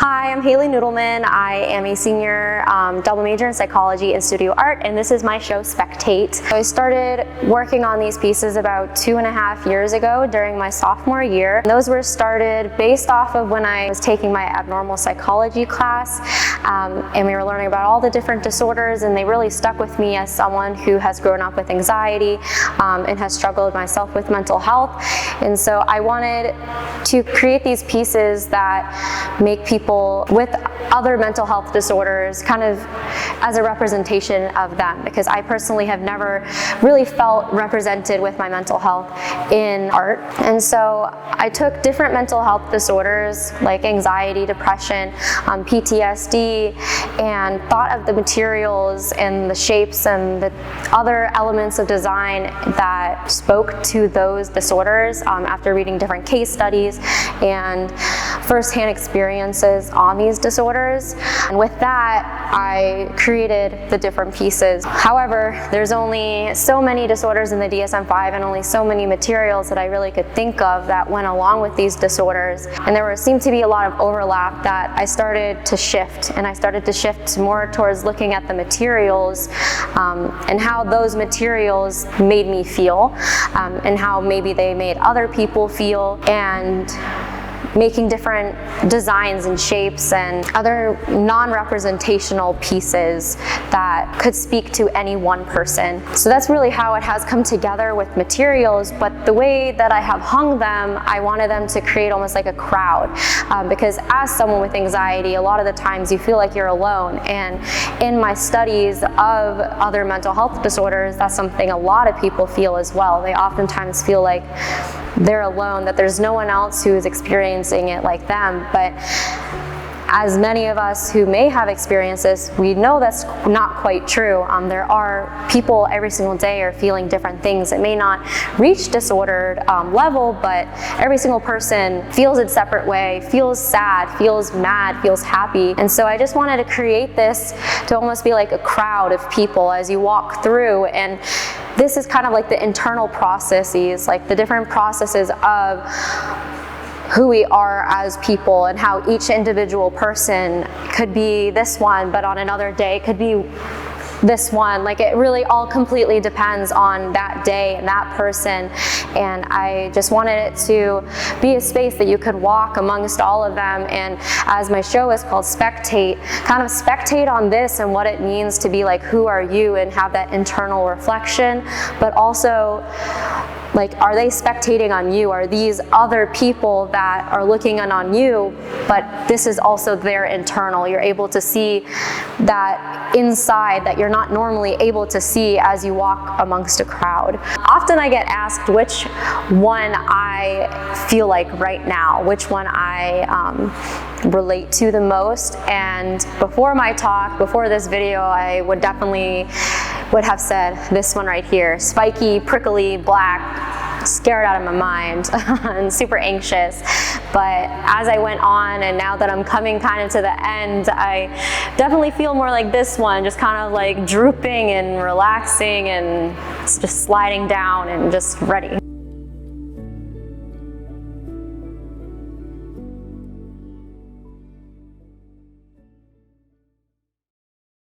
Hi, I'm Hailey Nudelmen. I am a senior double major in psychology and studio art, and this is my show Spectate. I started working on these pieces about 2.5 years ago during my sophomore year. And those were started based off of when I was taking my abnormal psychology class, and we were learning about all the different disorders, and they really stuck with me as someone who has grown up with anxiety and has struggled myself with mental health. And so I wanted to create these pieces that make people with other mental health disorders kind of as a representation of them, because I personally have never really felt represented with my mental health in art. And so I took different mental health disorders like anxiety, depression, PTSD, and thought of the materials and the shapes and the other elements of design that spoke to those disorders after reading different case studies and firsthand experiences on these disorders. And with that, I created the different pieces. However, there's only so many disorders in the DSM-5 and only so many materials that I really could think of that went along with these disorders. And there seemed to be a lot of overlap that I started to shift. And I started to shift more towards looking at the materials and how those materials made me feel and how maybe they made other people feel, and making different designs and shapes and other non-representational pieces that could speak to any one person. So that's really how it has come together with materials, but the way that I have hung them, I wanted them to create almost like a crowd, because as someone with anxiety, a lot of the times you feel like you're alone, and in my studies of other mental health disorders, that's something a lot of people feel as well. They oftentimes feel like they're alone, that there's no one else who is experiencing it like them. But as many of us who may have experienced this, we know that's not quite true. There are people every single day are feeling different things. It may not reach disordered level, but every single person feels it separate way, feels sad, feels mad, feels happy. And so I just wanted to create this to almost be like a crowd of people as you walk through. And this is kind of like the internal processes, like the different processes of who we are as people, and how each individual person could be this one, but on another day could be this one. Like, it really all completely depends on that day and that person. And I just wanted it to be a space that you could walk amongst all of them. And as my show is called Spectate, kind of spectate on this and what it means to be like, who are you, and have that internal reflection, but also, like, are they spectating on you? Are these other people that are looking in on you, but this is also their internal? You're able to see that inside that you're not normally able to see as you walk amongst a crowd. Often I get asked which one I feel like right now, which one I relate to the most. And before my talk, before this video, I would have said this one right here: spiky, prickly, black, scared out of my mind and super anxious. But as I went on, and now that I'm coming kind of to the end, I definitely feel more like this one, just kind of like drooping and relaxing and just sliding down and just ready.